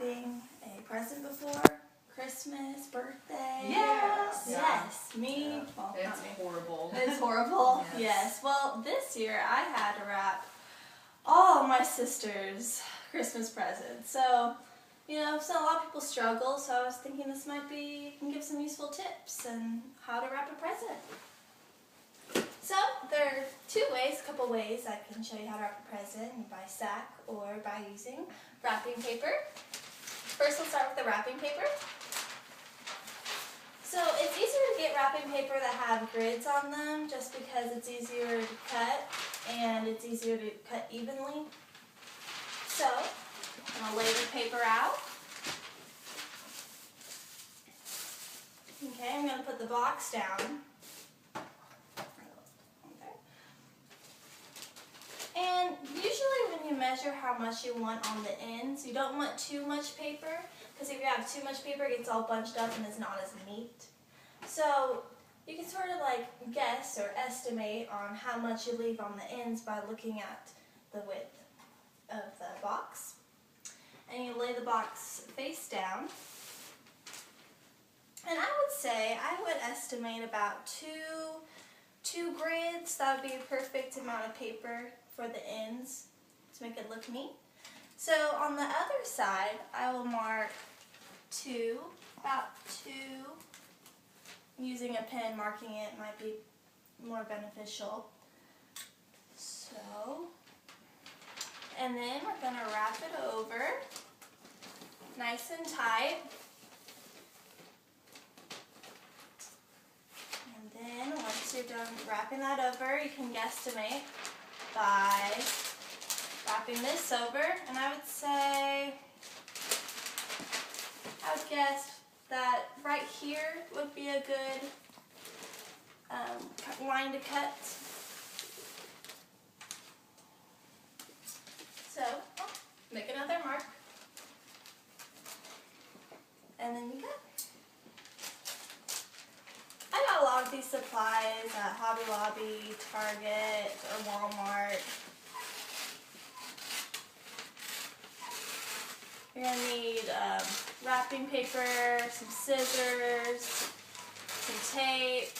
wrapping a present before? Christmas, birthday? Yes. Yes. Me? Well, It's not me. horrible. It's horrible. Yes. Well, this year I had to wrap all my sister's Christmas presents. So, so a lot of people struggle. So I was thinking this might be, can give some useful tips on how to wrap a present. So there are a couple ways I can show you how to wrap a present, by sack or by using wrapping paper. First, we'll start with the wrapping paper. So it's easier to get wrapping paper that have grids on them just because it's easier to cut and it's easier to cut evenly. So I'm going to lay the paper out. Okay, I'm going to put the box down. And usually when you measure how much you want on the ends, you don't want too much paper, because if you have too much paper, it gets all bunched up and it's not as neat. So you can sort of like guess or estimate on how much you leave on the ends by looking at the width of the box. And you lay the box face down. And I would say, I would estimate about two grids. That would be a perfect amount of paper for the ends to make it look neat. So on the other side, I will mark about two. Using a pen, marking it might be more beneficial. So, and then we're going to wrap it over nice and tight. And then once you're done wrapping that over, you can guesstimate by wrapping this over, and I would guess that right here would be a good line to cut. So, make another mark, and then you cut. I got a lot of these supplies at Hobby Lobby, Target, or Walmart. You're going to need wrapping paper, some scissors, some tape,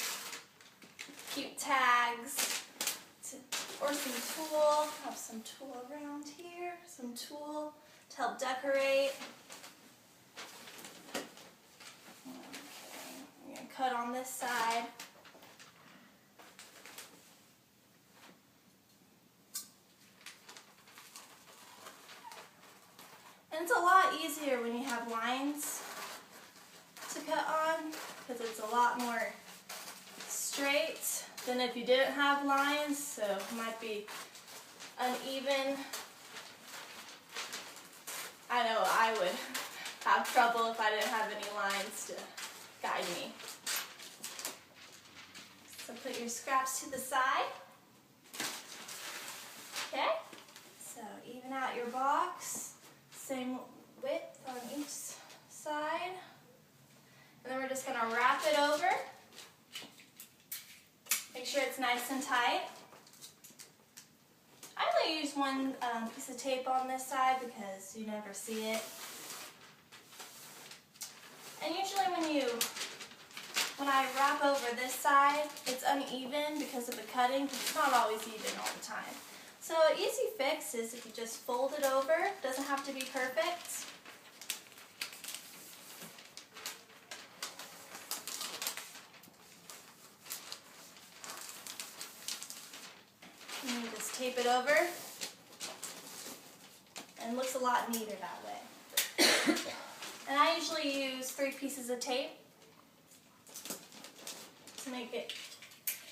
cute tags, or some tulle. I have some tulle around here, some tulle to help decorate. Cut on this side. And it's a lot easier when you have lines to cut on, because it's a lot more straight than if you didn't have lines, so it might be uneven. I know I would have trouble if I didn't have any lines to guide me. So put your scraps to the side. Okay, so even out your box, same width on each side. And then we're just going to wrap it over. Make sure it's nice and tight. I only use one piece of tape on this side because you never see it. And usually when I wrap over this side, it's uneven because of the cutting, because it's not always even all the time. So an easy fix is if you just fold it over. It doesn't have to be perfect. And you just tape it over, and it looks a lot neater that way. And I usually use 3 pieces of tape to make it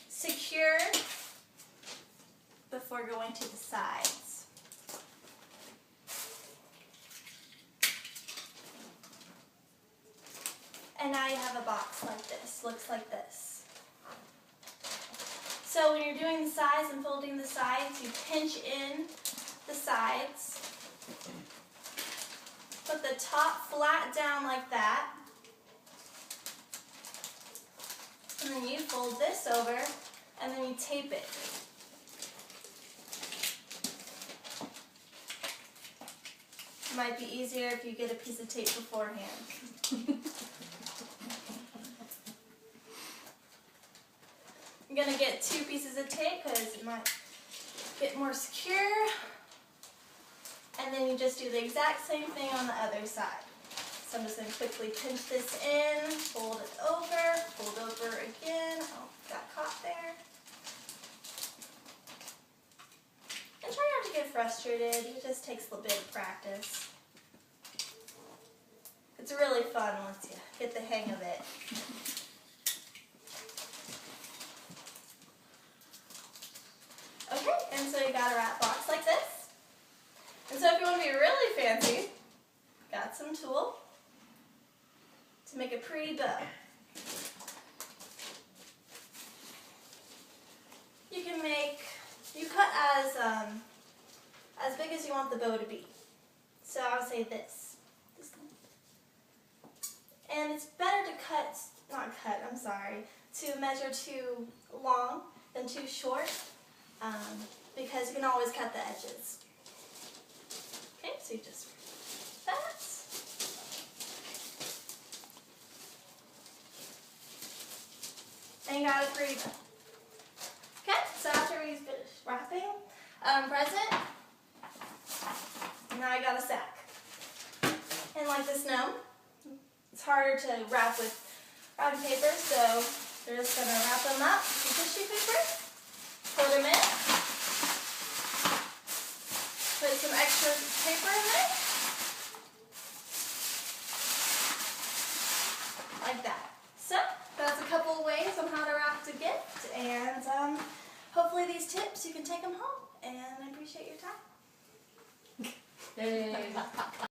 secure before going to the sides. And now you have a box like this, looks like this. So when you're doing the sides and folding the sides, you pinch in the sides. Put the top flat down like that. And then you fold this over, and then you tape it. It might be easier if you get a piece of tape beforehand. I'm going to get 2 pieces of tape because it might get more secure. And then you just do the exact same thing on the other side. So I'm just going to quickly pinch this in, fold it over again. Oh, got caught there. And try not to get frustrated. It just takes a little bit of practice. It's really fun once you get the hang of it. Okay, and so you got a wrap box like this. And so if you want to be really fancy, got some tulle to make a pretty bow. You cut as big as you want the bow to be. So I would say this. And it's better to measure too long than too short, because you can always cut the edges. Okay, so you just that. And you got a pretty bow. Okay, so after we finish wrapping present, now I got a sack. And like this gnome, it's harder to wrap with wrapping paper, so we're just going to wrap them up with tissue paper, put them in, put some extra paper in there, like that. So that's a couple of ways on how to wrap the gift, and hopefully these tips, you can take them home, and I appreciate your time. Yay.